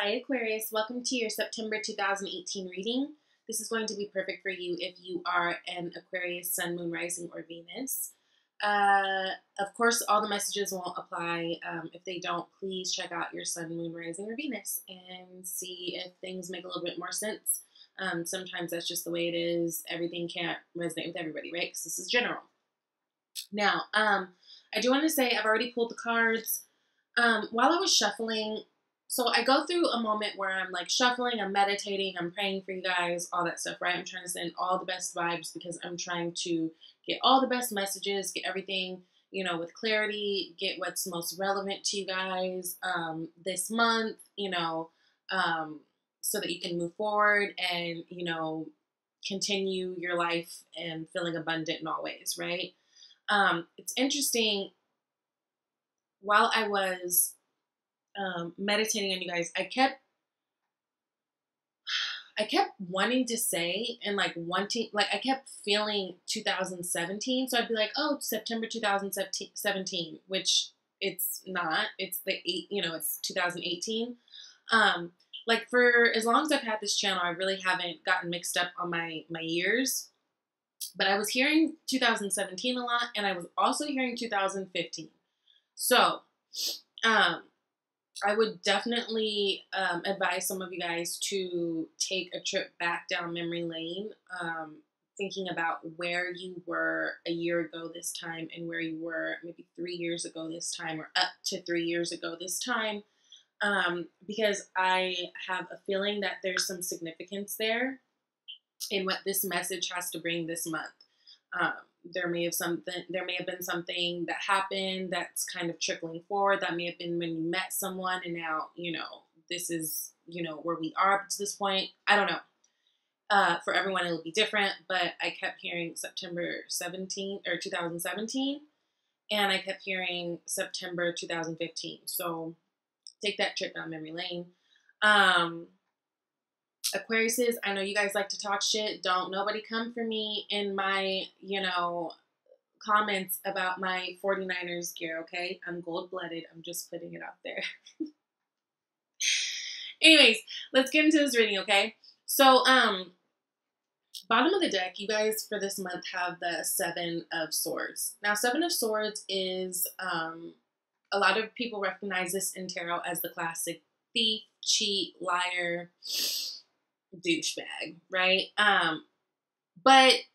Hi Aquarius, welcome to your September 2018 reading. This is going to be perfect for you if you are an Aquarius, Sun, Moon, Rising, or Venus. Of course, all the messages won't apply. If they don't, please check out your Sun, Moon, Rising, or Venus and see if things make a little bit more sense. Sometimes that's just the way it is. Everything can't resonate with everybody, right? Because this is general. Now, I do want to say I've already pulled the cards. While I was shuffling, so I go through a moment where I'm like shuffling, I'm meditating, I'm praying for you guys, all that stuff, right? I'm trying to send all the best vibes because I'm trying to get all the best messages, get everything, with clarity, get what's most relevant to you guys this month, so that you can move forward and, continue your life and feeling abundant in all ways, right? It's interesting. While I was meditating on you guys, I kept wanting to say and I kept feeling 2017. So I'd be like, oh, September 2017, which it's not. It's it's 2018. For as long as I've had this channel, I really haven't gotten mixed up on my years. But I was hearing 2017 a lot, and I was also hearing 2015. So, I would definitely advise some of you guys to take a trip back down memory lane, thinking about where you were a year ago this time and where you were maybe 3 years ago this time or up to 3 years ago this time, because I have a feeling that there's some significance there in what this message has to bring this month. There may have been something that happened that's kind of trickling forward. That may have been when you met someone and now, this is, where we are up to this point. I don't know. For everyone, it'll be different, but I kept hearing September 17 or 2017, and I kept hearing September 2015. So take that trip down memory lane. Aquariuses, I know you guys like to talk shit. Don't nobody come for me in my, comments about my 49ers gear, okay? I'm gold-blooded. I'm just putting it out there. Anyways, let's get into this reading, okay? So, bottom of the deck, you guys for this month have the Seven of Swords. Now, Seven of Swords is, a lot of people recognize this in tarot as the classic thief, cheat, liar, douchebag, right? But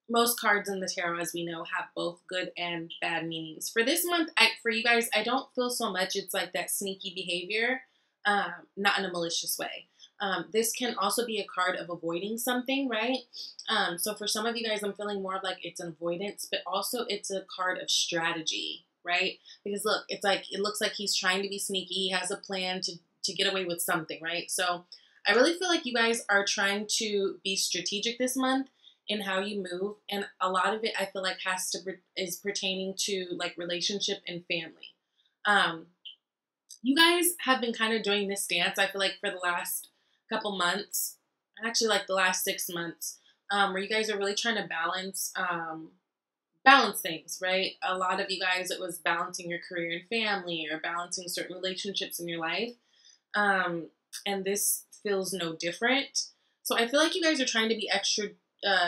most cards in the tarot, as we know, have both good and bad meanings. For this month, for you guys, I don't feel so much it's like that sneaky behavior, not in a malicious way. This can also be a card of avoiding something, right? So for some of you guys, I'm feeling more like it's an avoidance, but also it's a card of strategy, right? Because look, it looks like he's trying to be sneaky. He has a plan to get away with something, right? So I really feel like you guys are trying to be strategic this month in how you move, and a lot of it I feel like is pertaining to like relationship and family. You guys have been kind of doing this dance, I feel like, for the last couple months, actually like the last 6 months, where you guys are really trying to balance things, right? A lot of you guys, it was balancing your career and family or balancing certain relationships in your life. And this feels no different. So I feel like you guys are trying to be extra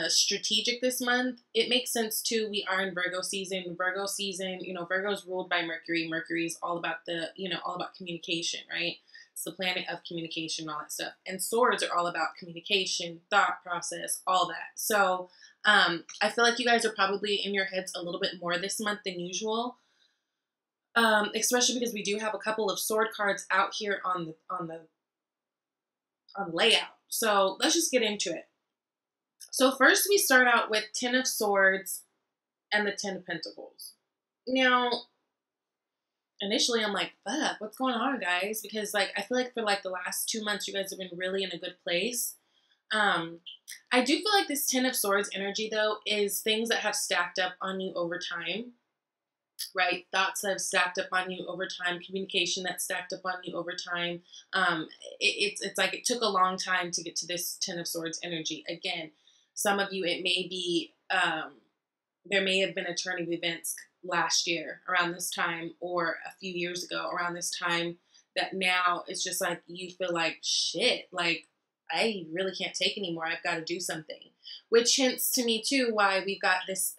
strategic this month. It makes sense too. We are in Virgo season. Virgo is ruled by Mercury. Mercury is all about all about communication, right? It's the planet of communication, all that stuff. And swords are all about communication, thought process, all that. So I feel like you guys are probably in your heads a little bit more this month than usual. Especially because we do have a couple of sword cards out here on the layout. So let's just get into it. So first we start out with 10 of Swords and the 10 of Pentacles. Now, initially I'm like, fuck, what's going on, guys? Because I feel like for the last 2 months, you guys have been really in a good place. I do feel like this 10 of Swords energy, though, is things that have stacked up on you over time, right? Thoughts that have stacked up on you over time, communication that stacked up on you over time. It's like it took a long time to get to this 10 of Swords energy. Again, some of you, it may be, there may have been a turn of events last year around this time or a few years ago around this time that now it's just like you feel like shit, like I really can't take anymore. I've got to do something, which hints to me too why we've got this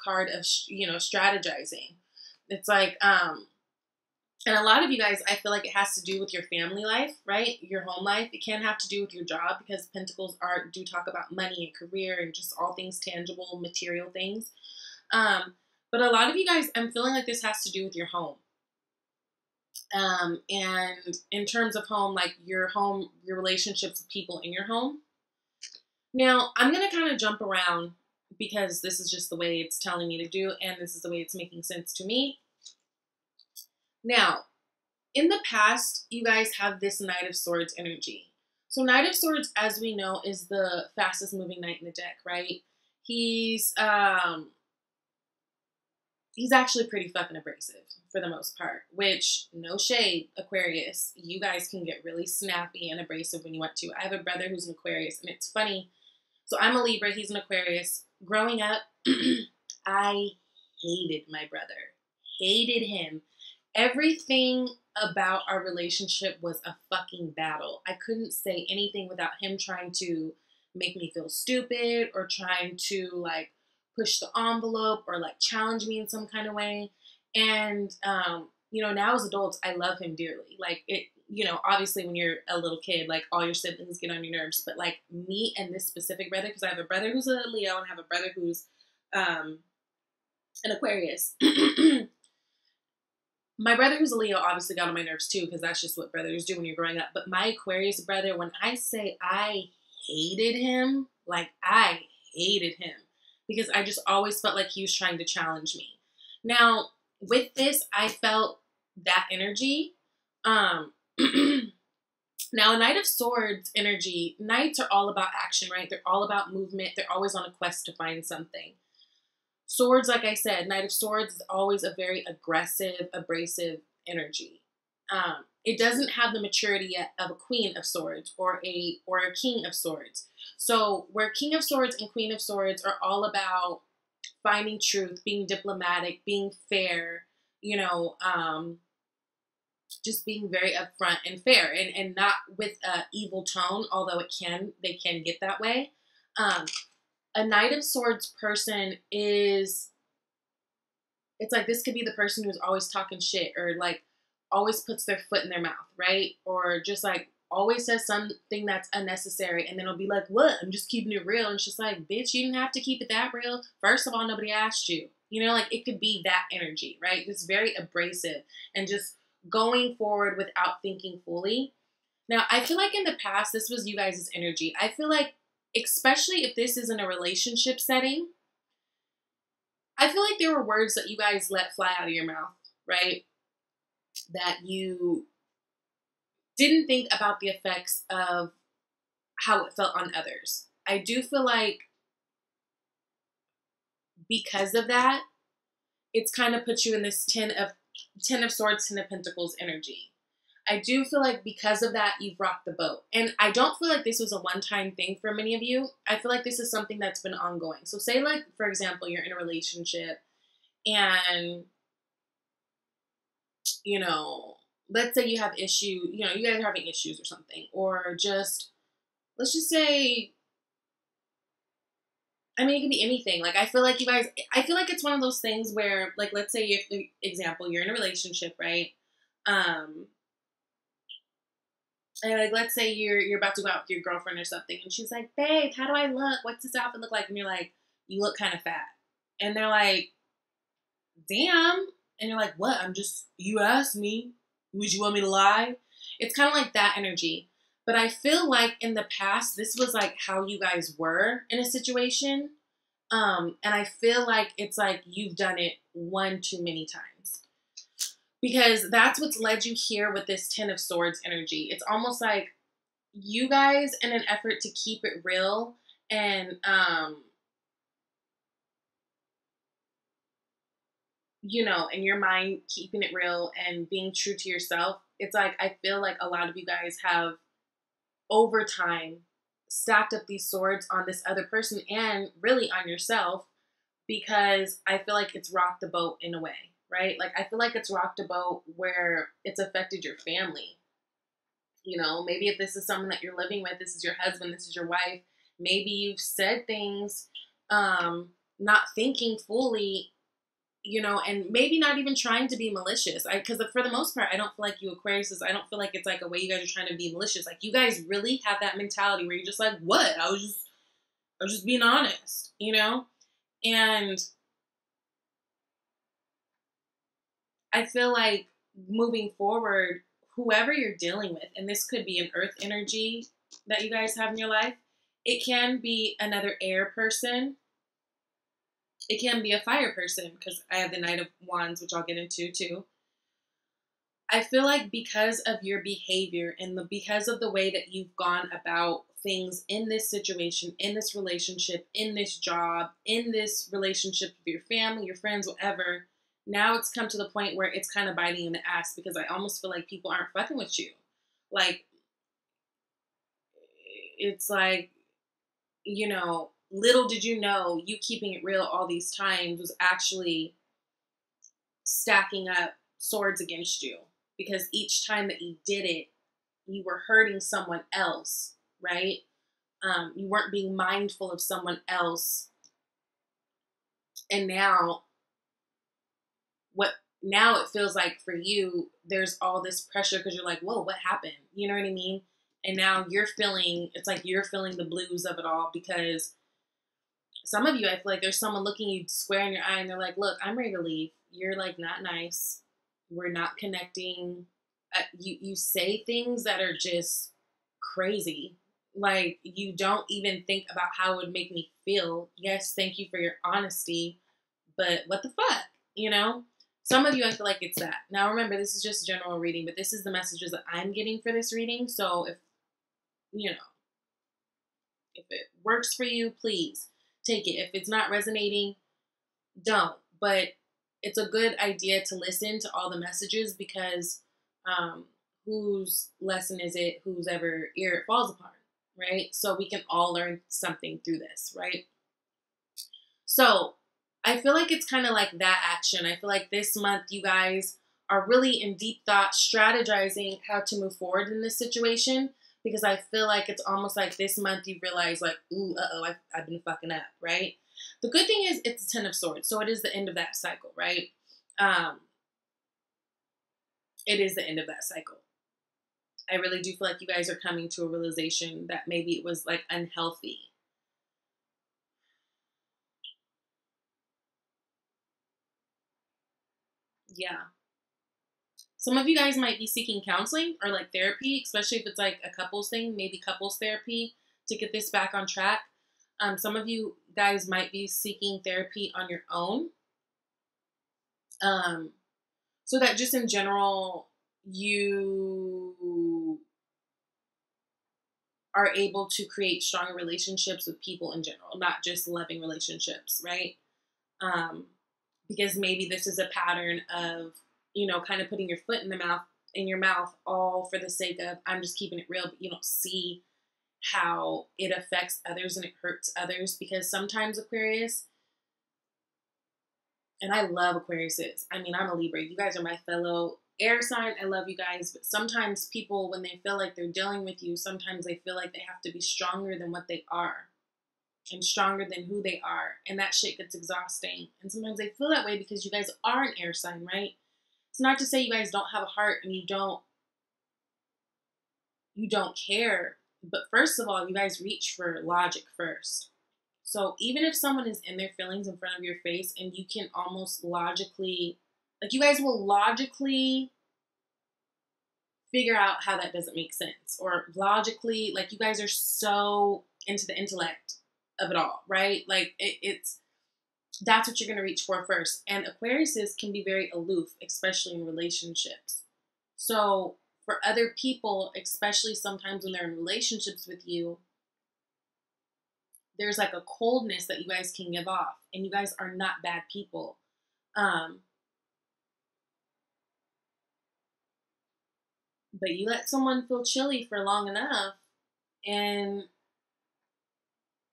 card of strategizing. It's like and a lot of you guys, I feel like it has to do with your family life, right? Your home life. It can have to do with your job because Pentacles do talk about money and career and just all things tangible, material things. But a lot of you guys, I'm feeling like this has to do with your home. And in terms of home, like your home, your relationships with people in your home. Now, I'm going to kind of jump around because this is just the way it's telling me to do, and this is the way it's making sense to me. Now, in the past, you guys have this Knight of Swords energy. So Knight of Swords, as we know, is the fastest moving knight in the deck, right? He's actually pretty fucking abrasive for the most part, which, no shade, Aquarius, you guys can get really snappy and abrasive when you want to. I have a brother who's an Aquarius, and it's funny. So I'm a Libra, he's an Aquarius. Growing up, I hated my brother. Hated him. Everything about our relationship was a fucking battle. I couldn't say anything without him trying to make me feel stupid or trying to like push the envelope or like challenge me in some kind of way. And, you know, now as adults, I love him dearly. Like it, you know, obviously when you're a little kid, like all your siblings get on your nerves, but like me and this specific brother, because I have a brother who's a Leo and I have a brother who's, an Aquarius. My brother who's a Leo obviously got on my nerves too, because that's just what brothers do when you're growing up. But my Aquarius brother, when I say I hated him, like I hated him, because I just always felt like he was trying to challenge me. Now, with this, I felt that energy. Now, a Knight of Swords energy, Knights are all about action, right? They're all about movement. They're always on a quest to find something. Swords, like I said, Knight of Swords is always a very aggressive, abrasive energy. It doesn't have the maturity yet of a Queen of Swords or a King of Swords. So where King of Swords and Queen of Swords are all about finding truth, being diplomatic, being fair, you know, just being very upfront and fair and not with an evil tone, although they can get that way. A Knight of Swords person is, it's like this could be the person who's always talking shit or like always puts their foot in their mouth, right? Or just like always says something that's unnecessary and then it'll be like, what? I'm just keeping it real. And it's just like, bitch, you didn't have to keep it that real. First of all, nobody asked you. You know, like it could be that energy, right? It's very abrasive and just going forward without thinking fully. Now, I feel like in the past, this was you guys' energy. I feel like, especially if this is in a relationship setting, I feel like there were words that you guys let fly out of your mouth, right? That you didn't think about the effects of how it felt on others. I do feel like because of that, it's kind of put you in this Ten of Swords, Ten of Pentacles energy. I do feel like because of that, you've rocked the boat. And I don't feel like this was a one-time thing for many of you. I feel like this is something that's been ongoing. So say like, for example, you're in a relationship and, you know, let's say you have issue, you know, you guys are having issues or something. Or just, let's just say, I mean, it could be anything. Like, I feel like you guys, I feel like it's one of those things where, like, let's say if, for example, you're in a relationship, right? And like, let's say you're about to go out with your girlfriend or something, and she's like, "Babe, how do I look? What's this outfit look like?" And you're like, "You look kind of fat." And they're like, "Damn." And you're like, "What? You asked me. Would you want me to lie?" It's kind of like that energy. But I feel like in the past, this was like how you guys were in a situation. And I feel like it's like you've done it one too many times. Because that's what's led you here with this Ten of Swords energy. It's almost like you guys, in an effort to keep it real and, you know, in your mind, keeping it real and being true to yourself, it's like I feel like a lot of you guys have, over time, stacked up these swords on this other person and really on yourself, because I feel like it's rocked the boat in a way. Right? Like, I feel like it's rocked a boat where it's affected your family. You know, maybe if this is someone that you're living with, this is your husband, this is your wife, maybe you've said things, not thinking fully, you know, and maybe not even trying to be malicious. Because for the most part, I don't feel like you Aquariuses, I don't feel like it's like a way you guys are trying to be malicious. Like, you guys really have that mentality where you're just like, what? I was just being honest, you know? And I feel like moving forward, whoever you're dealing with, and this could be an earth energy that you guys have in your life, it can be another air person, it can be a fire person, because I have the Knight of Wands, which I'll get into too. I feel like because of your behavior and because of the way that you've gone about things in this situation, in this relationship, in this job, in this relationship with your family, your friends, whatever, now it's come to the point where it's kind of biting in the ass, because I almost feel like people aren't fucking with you. Like, it's like, you know, little did you know, you keeping it real all these times was actually stacking up swords against you. Because each time that you did it, you were hurting someone else, right? You weren't being mindful of someone else. And now it feels like for you, there's all this pressure because you're like, whoa, what happened? You know what I mean? And now it's like you're feeling the blues of it all, because some of you, I feel like there's someone looking you square in your eye and they're like, look, I'm ready to leave. You're like not nice. We're not connecting. You say things that are just crazy. Like, you don't even think about how it would make me feel. Yes, thank you for your honesty, but what the fuck, you know? Some of you, I feel like it's that. Now, remember, this is just general reading, but this is the messages that I'm getting for this reading. So if, you know, if it works for you, please take it. If it's not resonating, don't. But it's a good idea to listen to all the messages, because whose lesson is it? Whose ever ear it falls upon, right? So we can all learn something through this, right? So I feel like it's kind of like that action. I feel like this month you guys are really in deep thought, strategizing how to move forward in this situation, because I feel like it's almost like this month you realize like, ooh, I've been fucking up, right? The good thing is it's a 10 of Swords, so it is the end of that cycle, right? It is the end of that cycle. I really do feel like you guys are coming to a realization that maybe it was like unhealthy. Yeah. Some of you guys might be seeking counseling or like therapy, especially if it's like a couples thing, maybe couples therapy to get this back on track. Some of you guys might be seeking therapy on your own. So that just in general, you are able to create stronger relationships with people in general, not just loving relationships, right? Because maybe this is a pattern of, you know, kind of putting your foot in your mouth, all for the sake of, I'm just keeping it real, but you don't see how it affects others and it hurts others. Because sometimes Aquarius, and I love Aquariuses. I mean, I'm a Libra. You guys are my fellow air sign. I love you guys. But sometimes people, when they feel like they're dealing with you, sometimes they feel like they have to be stronger than what they are and stronger than who they are. And that shit gets exhausting. And sometimes they feel that way because you guys are an air sign, right? It's not to say you guys don't have a heart and you don't care. But first of all, you guys reach for logic first. So even if someone is in their feelings in front of your face and you can almost logically, like you guys will logically figure out how that doesn't make sense. Or logically, like you guys are so into the intellect of it all, right? Like that's what you're going to reach for first. And Aquariuses can be very aloof, especially in relationships. So for other people, especially sometimes when they're in relationships with you, there's like a coldness that you guys can give off, and you guys are not bad people. But you let someone feel chilly for long enough, and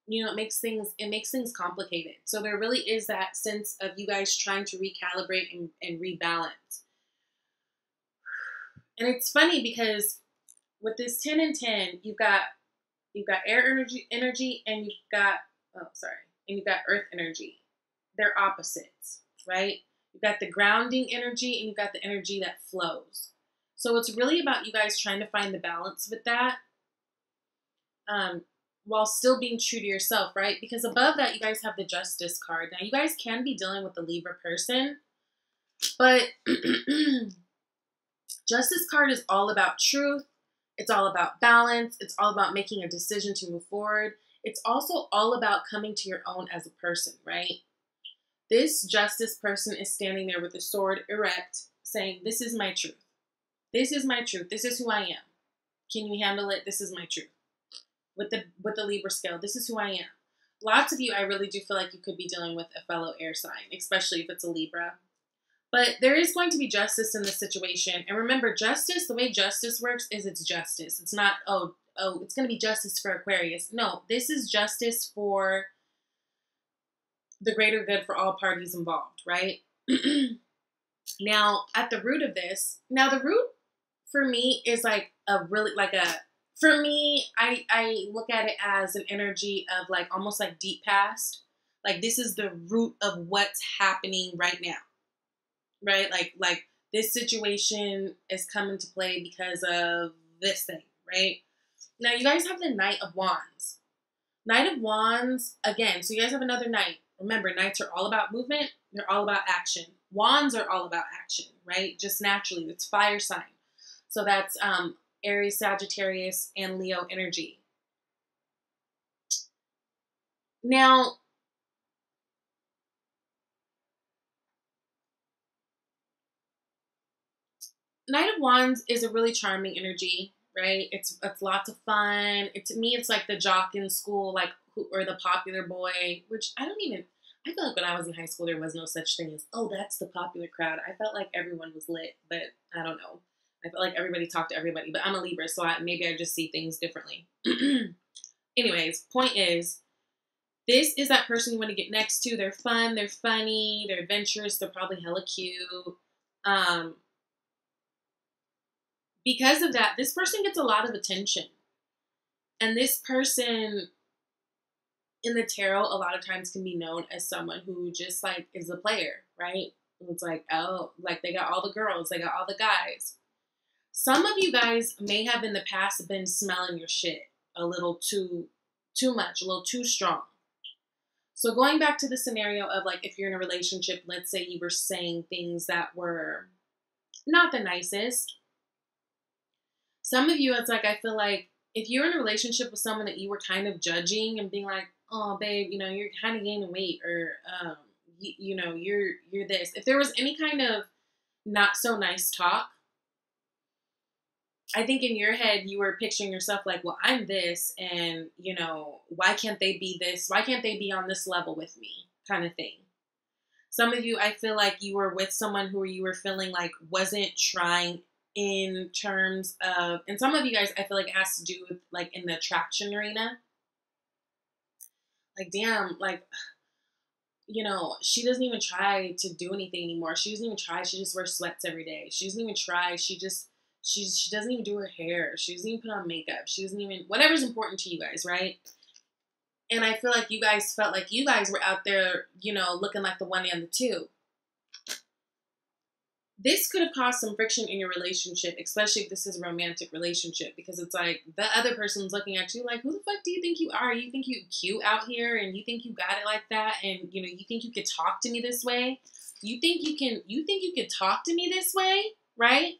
you know, it makes things complicated. So there really is that sense of you guys trying to recalibrate and rebalance. And it's funny because with this 10 and 10, you've got air energy, and you've got earth energy. They're opposites, right? You've got the grounding energy and you've got the energy that flows. So it's really about you guys trying to find the balance with that, while still being true to yourself, right? Because above that, you guys have the Justice card. Now, you guys can be dealing with the Libra person, but Justice card is all about truth. It's all about balance. It's all about making a decision to move forward. It's also all about coming to your own as a person, right? This Justice person is standing there with a sword erect, saying, this is my truth. This is my truth. This is who I am. Can you handle it? This is my truth. With the Libra scale, this is who I am. Lots of you, I really do feel like you could be dealing with a fellow air sign, especially if it's a Libra. But there is going to be justice in this situation. And remember, justice, the way justice works is it's justice. It's not, it's going to be justice for Aquarius. No, this is justice for the greater good for all parties involved, right? Now, at the root of this, the root for me is like for me, I look at it as an energy of like almost like deep past. Like this is the root of what's happening right now, right? Like this situation is coming to play because of this thing, right? Now you guys have the Knight of Wands. Knight of Wands, again, so you guys have another Knight. Remember, Knights are all about movement. They're all about action. Wands are all about action, right? Just naturally. It's fire sign. So that's Aries, Sagittarius, and Leo energy. Now, Knight of Wands is a really charming energy, right? It's lots of fun. To me, it's like the jock in school, or the popular boy, which I feel like when I was in high school, there was no such thing as, oh, that's the popular crowd. I felt like everyone was lit, but I don't know. I felt like everybody talked to everybody, but I'm a Libra, so maybe I just see things differently. Anyways, point is, this is that person you want to get next to. They're fun, they're funny, they're adventurous, they're probably hella cute. Because of that, this person gets a lot of attention. And this person in the tarot a lot of times can be known as someone who just like is a player, right? It's like, oh, like they got all the girls, they got all the guys. Some of you guys may have in the past been smelling your shit a little too much, a little too strong. So going back to the scenario of like if you're in a relationship, let's say you were saying things that were not the nicest. Some of you, it's like I feel like if you're in a relationship with someone that you were kind of judging and being like, oh, babe, you're kind of gaining weight, or you're this. If there was any kind of not so nice talk, I think in your head you were picturing yourself like, well, I'm this, and why can't they be this? Why can't they be on this level with me? Kind of thing. Some of you, I feel like you were with someone who you were feeling like wasn't trying in terms of, and some of you guys, I feel like it has to do with like in the attraction arena. Like, damn, like, she doesn't even try to do anything anymore. She doesn't even try. She just wears sweats every day. She doesn't even try. She doesn't even do her hair. She doesn't even put on makeup. She doesn't even, whatever's important to you guys, right? And I feel like you guys felt like you guys were out there, looking like the one and the two. This could have caused some friction in your relationship, especially if this is a romantic relationship, because it's like the other person's looking at you like, who the fuck do you think you are? You think you cute out here, and you think you got it like that, and you think you could talk to me this way? You think you could talk to me this way, right?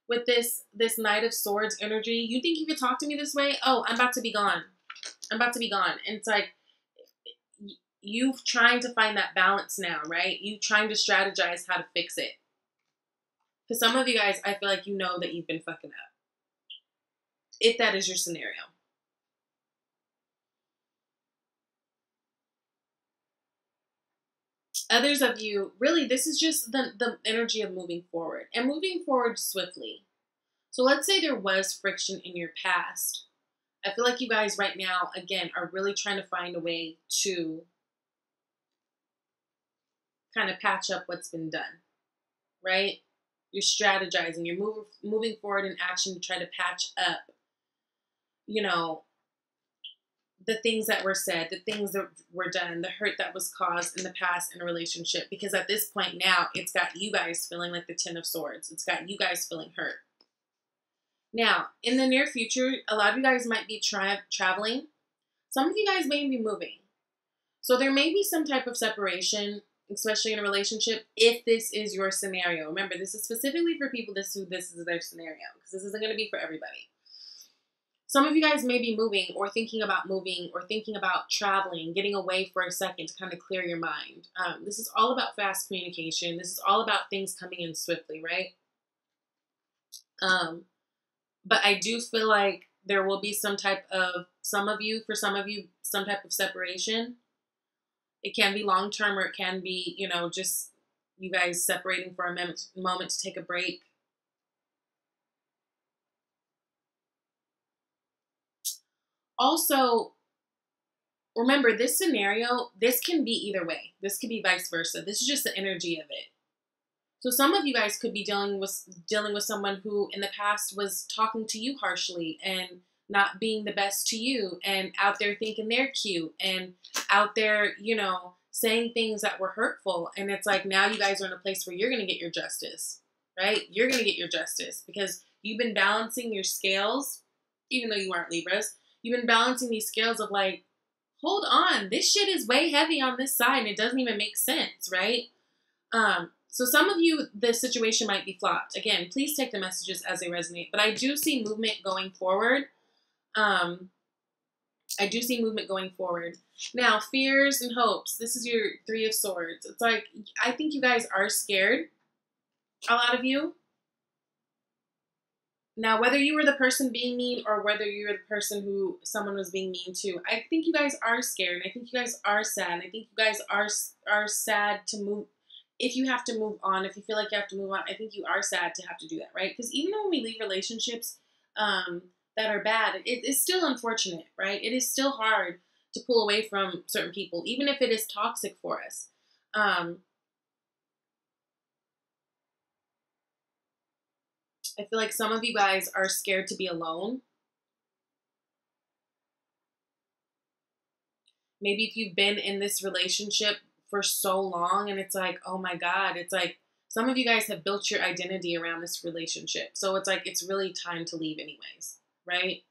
With this Knight of Swords energy, you think you could talk to me this way? Oh, I'm about to be gone. I'm about to be gone. And it's like you trying to find that balance now, right? You trying to strategize how to fix it. Because some of you guys, I feel like that you've been fucking up. If that is your scenario. Others of you, really, this is just the energy of moving forward. And moving forward swiftly. So let's say there was friction in your past. I feel like you guys right now, again, are really trying to find a way to kind of patch up what's been done. Right? You're strategizing. You're moving forward in action to try to patch up you know, the things that were said, the things that were done, the hurt that was caused in the past in a relationship. Because at this point now, it's got you guys feeling like the Ten of Swords. It's got you guys feeling hurt. Now, in the near future, a lot of you guys might be traveling. Some of you guys may be moving. So there may be some type of separation, especially in a relationship, if this is your scenario. Remember, this is specifically for people this is their scenario, because this isn't going to be for everybody. Some of you guys may be moving or thinking about traveling, getting away for a second to kind of clear your mind. This is all about fast communication. This is all about things coming in swiftly, right? But I do feel like there will be some type of, some of you, some type of separation. It can be long-term, or it can be, you know, just you guys separating for a moment to take a break. Also, remember, this scenario, this can be either way. This could be vice versa. This is just the energy of it. So some of you guys could be dealing with someone who in the past was talking to you harshly and not being the best to you, and out there thinking they're cute, and out there, you know, saying things that were hurtful. And it's like, now you guys are in a place where you're going to get your justice, right? You're going to get your justice because you've been balancing your scales, even though you aren't Libras. You've been balancing these scales of like, hold on, this shit is way heavy on this side and it doesn't even make sense, right? So some of you, the situation might be flopped. Again, please take the messages as they resonate. But I do see movement going forward. I do see movement going forward. Now, fears and hopes. This is your Three of Swords. It's like, I think you guys are scared. A lot of you. Now, whether you were the person being mean or whether you were the person who someone was being mean to, I think you guys are scared. I think you guys are sad. I think you guys are sad to move. If you have to move on, if you feel like you have to move on, I think you are sad to have to do that, right? Because even when we leave relationships that are bad, it's still unfortunate, right? It is still hard to pull away from certain people, even if it is toxic for us. I feel like some of you guys are scared to be alone. Maybe if you've been in this relationship for so long and it's like, oh my God, it's like some of you guys have built your identity around this relationship. So it's like, it's really time to leave anyways, right?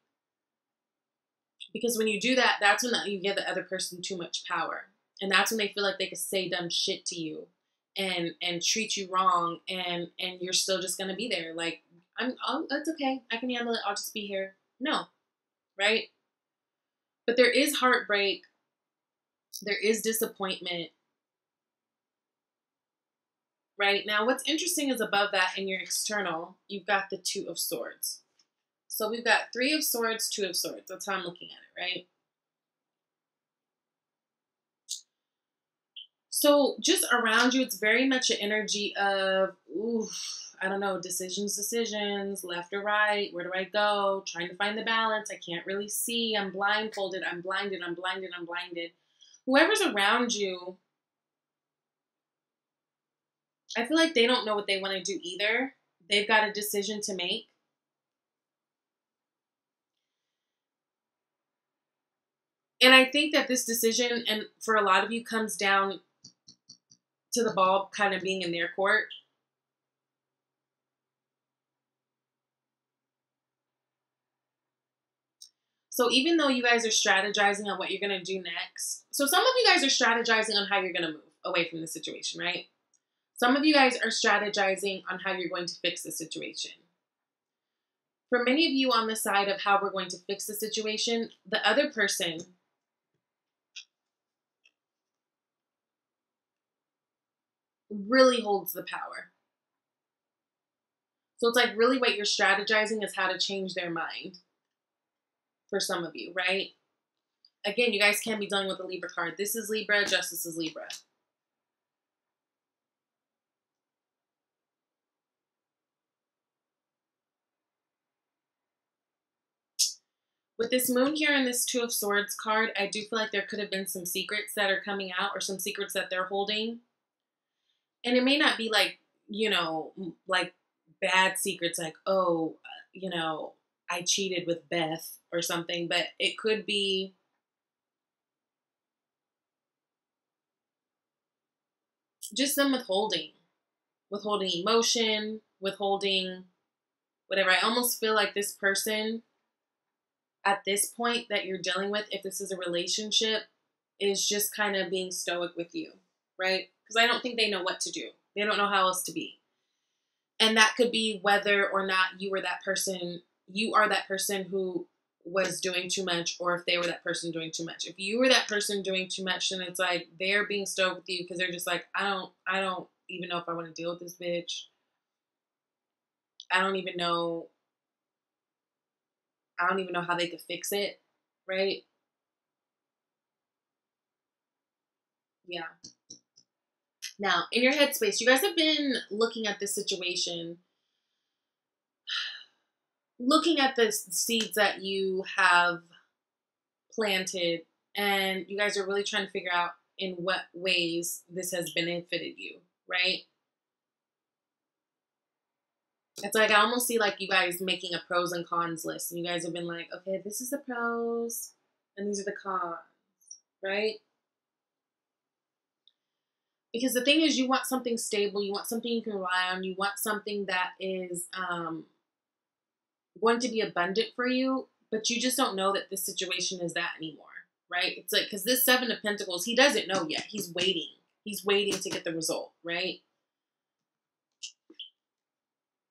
Because when you do that, that's when you give the other person too much power. And that's when they feel like they could say dumb shit to you and treat you wrong, and you're still just going to be there. Like, that's okay. I can handle it. I'll just be here. No, right? But there is heartbreak. There is disappointment. Right? Now, what's interesting is above that in your external, you've got the Two of Swords. So we've got Three of Swords, Two of Swords. That's how I'm looking at it, right? So just around you, it's very much an energy of, I don't know, decisions, left or right, where do I go, trying to find the balance, I can't really see, I'm blindfolded, I'm blinded. Whoever's around you, I feel like they don't know what they want to do either. They've got a decision to make. And I think that this decision, and for a lot of you, comes down to the ball kind of being in their court. So even though you guys are strategizing on what you're going to do next, so some of you guys are strategizing on how you're going to move away from the situation, right? Some of you guys are strategizing on how you're going to fix the situation. For many of you on the side of how we're going to fix the situation, the other person really holds the power. So it's like really what you're strategizing is how to change their mind for some of you, right? Again, you guys can be dealing with a Libra card. This is Libra, Justice is Libra. With this Moon here and this Two of Swords card, I do feel like there could have been some secrets that are coming out, or some secrets that they're holding. And it may not be like, you know, like bad secrets, like, oh, you know, I cheated with Beth or something, but it could be just some withholding emotion, withholding whatever. I almost feel like this person at this point that you're dealing with, if this is a relationship, is just kind of being stoic with you, right? Because I don't think they know what to do. They don't know how else to be. And that could be whether or not you are that person who was doing too much, or if they were that person doing too much. If you were that person doing too much, then it's like they're being stoked with you because they're just like, I don't even know if I want to deal with this bitch. I don't even know how they could fix it, right? Yeah. Now, in your headspace, you guys have been looking at this situation, looking at the seeds that you have planted, and you guys are really trying to figure out in what ways this has benefited you, right? It's like I almost see like you guys making a pros and cons list, and you guys have been like, okay, this is the pros, and these are the cons, right? Because the thing is, you want something stable, you want something you can rely on, you want something that is going to be abundant for you, but you just don't know that this situation is that anymore, right? It's like, because this Seven of Pentacles, he doesn't know yet. He's waiting. He's waiting to get the result, right?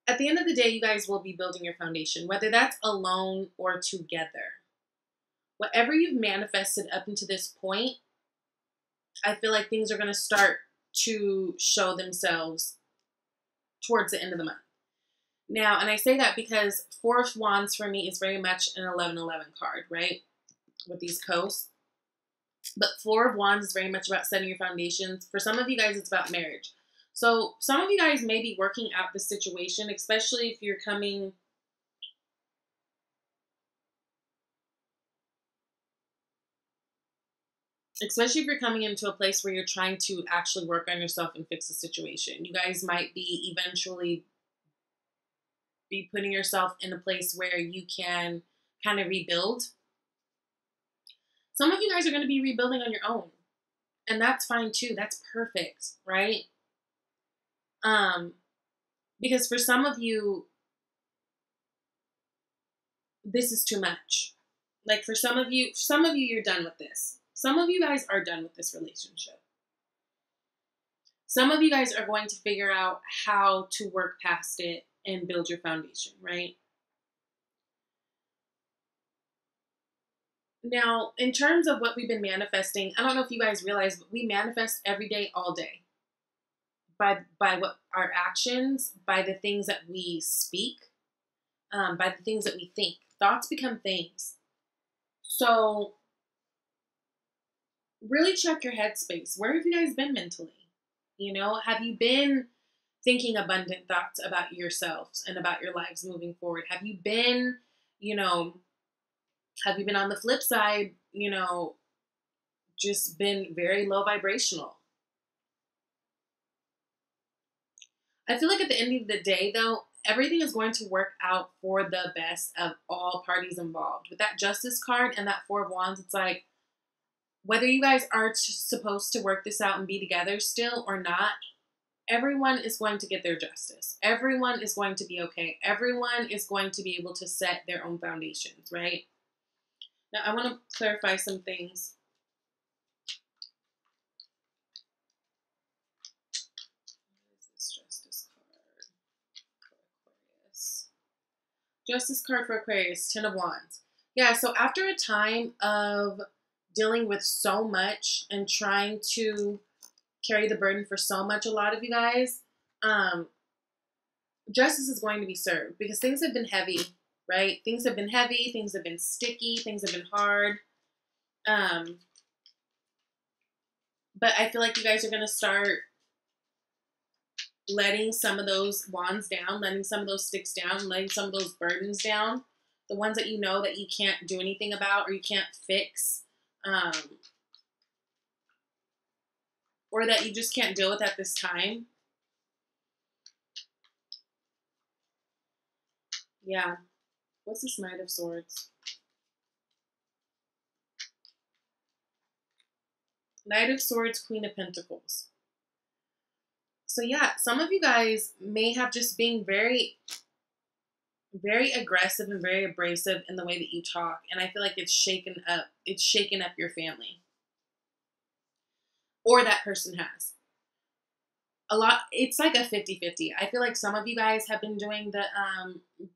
At the end of the day, you guys will be building your foundation, whether that's alone or together. Whatever you've manifested up until this point, I feel like things are going to start to show themselves towards the end of the month. Now, and I say that because Four of Wands for me is very much an 11-11 card, right? With these coasts. But Four of Wands is very much about setting your foundations. For some of you guys, it's about marriage. So some of you guys may be working out the situation, especially if you're coming... Especially if you're coming into a place where you're trying to actually work on yourself and fix the situation. You guys might be eventually be putting yourself in a place where you can kind of rebuild. Some of you guys are going to be rebuilding on your own. And that's fine too. That's perfect, right? Because for some of you, this is too much. Like for some of you, you're done with this. Some of you guys are done with this relationship. Some of you guys are going to figure out how to work past it and build your foundation, right? Now, in terms of what we've been manifesting, I don't know if you guys realize, but we manifest every day, all day. By what our actions, by the things that we speak, by the things that we think. Thoughts become things. So really check your headspace. Where have you guys been mentally? You know, have you been thinking abundant thoughts about yourselves and about your lives moving forward? Have you been, on the flip side, just been very low vibrational? I feel like at the end of the day, though, everything is going to work out for the best of all parties involved. With that Justice card and that Four of Wands, it's like, whether you guys are supposed to work this out and be together still or not, everyone is going to get their justice. Everyone is going to be okay. Everyone is going to be able to set their own foundations, right? Now, I want to clarify some things. What is this Justice card for Aquarius? Justice card for Aquarius, Ten of Wands. Yeah, so after a time of dealing with so much and trying to carry the burden for so much, a lot of you guys, justice is going to be served because things have been heavy, right? Things have been heavy, things have been sticky, things have been hard. But I feel like you guys are going to start letting some of those wands down, letting some of those sticks down, letting some of those burdens down, the ones that you know that you can't do anything about or you can't fix, or that you just can't deal with at this time. Yeah. What's this Knight of Swords? Knight of Swords, Queen of Pentacles. So yeah, some of you guys may have just been very, very aggressive and very abrasive in the way that you talk. And I feel like it's shaken up your family. Or that person has. It's like a 50-50. I feel like some of you guys have been doing the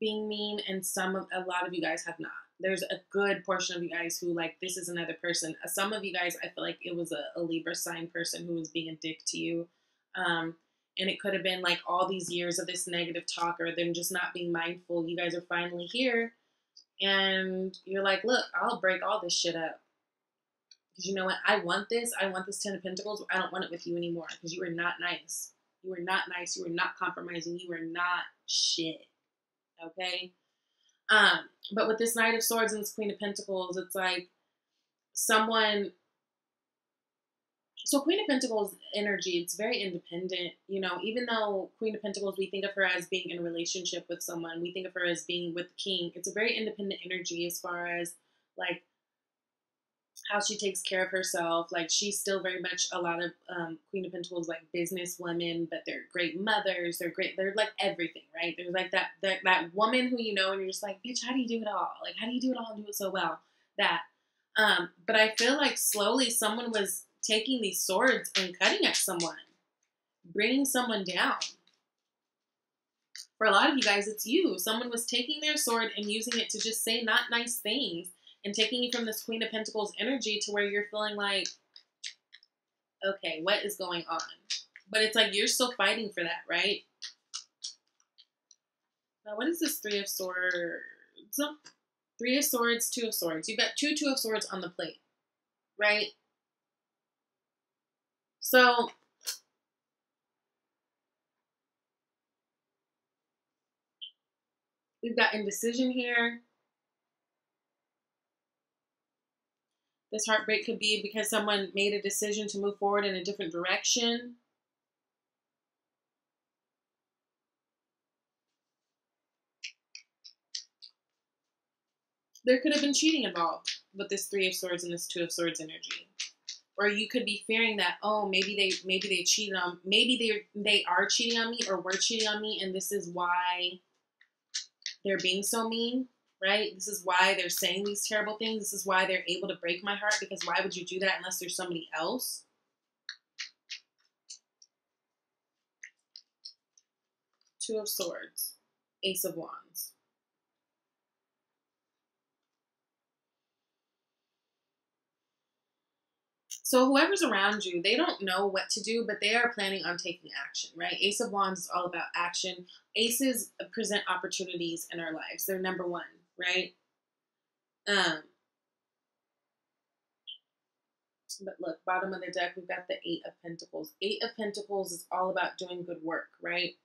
being mean, and a lot of you guys have not. There's a good portion of you guys who, like, this is another person. Some of you guys, I feel like it was a Libra sign person who was being a dick to you. And it could have been like all these years of this negative talk, or them just not being mindful. You guys are finally here and you're like, look, I'll break all this shit up. Because you know what? I want this 10 of Pentacles. I don't want it with you anymore because you are not nice. You are not nice. You are not compromising. You are not shit. Okay? But with this Knight of Swords and this Queen of Pentacles, it's like someone... So Queen of Pentacles energy, it's very independent. You know, even though Queen of Pentacles, we think of her as being in a relationship with someone. We think of her as being with the king. It's a very independent energy as far as, like, how she takes care of herself. Like, she's still very much a lot of Queen of Pentacles, like, business women, but they're great mothers. They're like everything, right? There's like that woman who, you know, and you're just like, bitch, how do you do it all? Like, how do you do it all and do it so well? That. But I feel like slowly someone was taking these swords and cutting at someone, bringing someone down. For a lot of you guys, it's you. Someone was taking their sword and using it to just say not nice things, and taking you from this Queen of Pentacles energy to where you're feeling like, okay, what is going on? But it's like you're still fighting for that, right? Now, what is this Three of Swords? 3 of Swords, 2 of Swords. You've got 2 of Swords on the plate, right? So, we've got indecision here. This heartbreak could be because someone made a decision to move forward in a different direction. There could have been cheating involved with this 3 of Swords and this 2 of Swords energy. Or you could be fearing that, oh, maybe they cheated on, maybe they are cheating on me, or were cheating on me, and this is why they're being so mean, right? This is why they're saying these terrible things. This is why they're able to break my heart, because why would you do that unless there's somebody else? Two of Swords, Ace of Wands. So whoever's around you, they don't know what to do, but they are planning on taking action, right? Ace of Wands is all about action. Aces present opportunities in our lives. They're number one, right? But look, bottom of the deck, we've got the 8 of Pentacles. 8 of Pentacles is all about doing good work, right?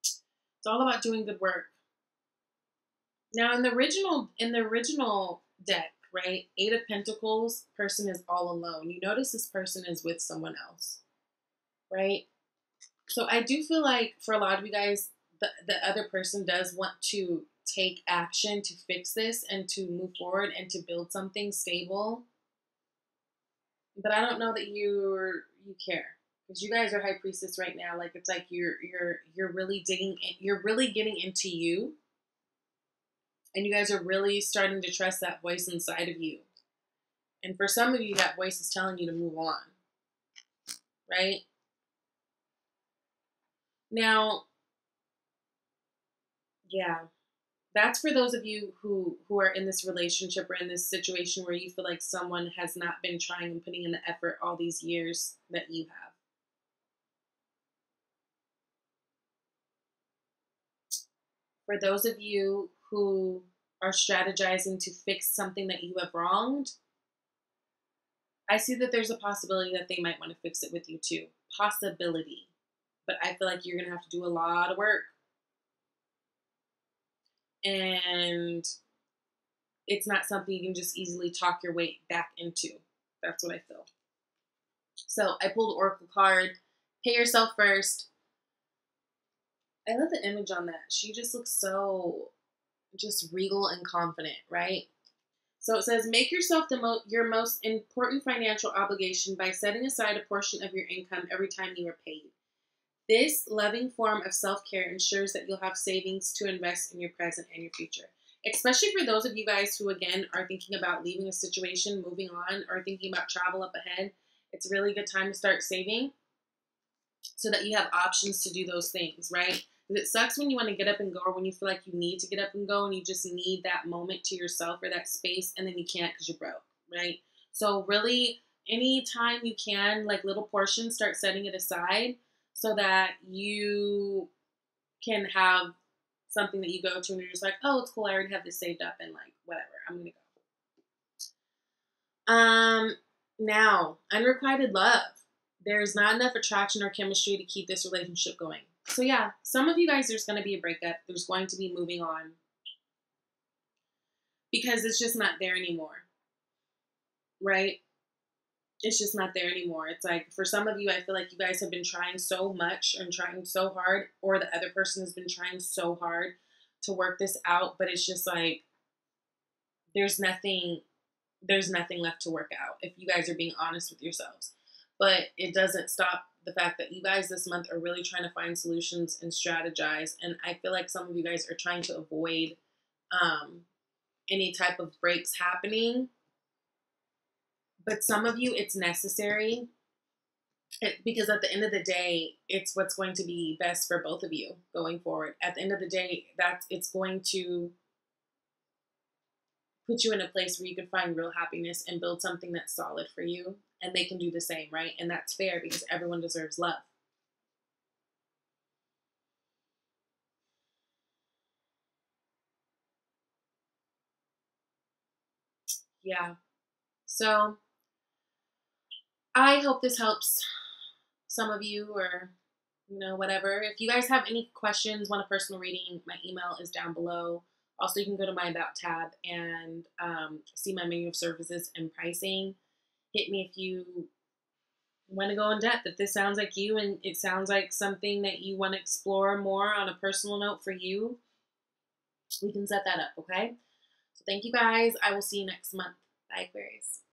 It's all about doing good work. Now, in the original deck, right, 8 of Pentacles, person is all alone. You notice this person is with someone else, right? So I do feel like for a lot of you guys, the other person does want to take action to fix this and to move forward and to build something stable. But I don't know that you care, because you guys are High Priestess right now. Like, it's like you're really digging in, you're really getting into you. And you guys are really starting to trust that voice inside of you. And for some of you, that voice is telling you to move on. Right? Now, yeah. That's for those of you who are in this relationship or in this situation where you feel like someone has not been trying and putting in the effort all these years that you have. For those of you who are strategizing to fix something that you have wronged, I see that there's a possibility that they might want to fix it with you too. Possibility. But I feel like you're going to have to do a lot of work. And it's not something you can just easily talk your way back into. That's what I feel. So I pulled Oracle card, Pay yourself first. I love the image on that. She just looks so just regal and confident, right? So it says, make yourself your most important financial obligation by setting aside a portion of your income every time you are paid. This loving form of self-care ensures that you'll have savings to invest in your present and your future. Especially for those of you guys who, again, are thinking about leaving a situation, moving on, or thinking about travel up ahead. It's a really good time to start saving so that you have options to do those things, right? It sucks when you want to get up and go, or when you feel like you need to get up and go and you just need that moment to yourself or that space, and then you can't because you're broke, right? So really, anytime you can, like little portions, start setting it aside so that you can have something that you go to and you're just like, oh, it's cool, I already have this saved up and like, whatever, I'm going to go. Now, unrequited love. There's not enough attraction or chemistry to keep this relationship going. So yeah, some of you guys, there's going to be a breakup. There's going to be moving on because it's just not there anymore, right? It's just not there anymore. It's like for some of you, I feel like you guys have been trying so much and trying so hard, or the other person has been trying so hard to work this out, but it's just like there's nothing left to work out if you guys are being honest with yourselves. But it doesn't stop the fact that you guys this month are really trying to find solutions and strategize. And I feel like some of you guys are trying to avoid any type of breaks happening. But some of you, it's necessary because at the end of the day, it's what's going to be best for both of you going forward. At the end of the day, it's going to put you in a place where you can find real happiness and build something that's solid for you. And they can do the same, right? And that's fair because everyone deserves love. Yeah. So I hope this helps some of you, or whatever. If you guys have any questions, want a personal reading, my email is down below. Also, you can go to my About tab and see my menu of services and pricing. Hit me if you want to go in depth. If this sounds like you and it sounds like something that you want to explore more on a personal note for you, we can set that up, okay? So thank you guys. I will see you next month. Bye, Aquarius.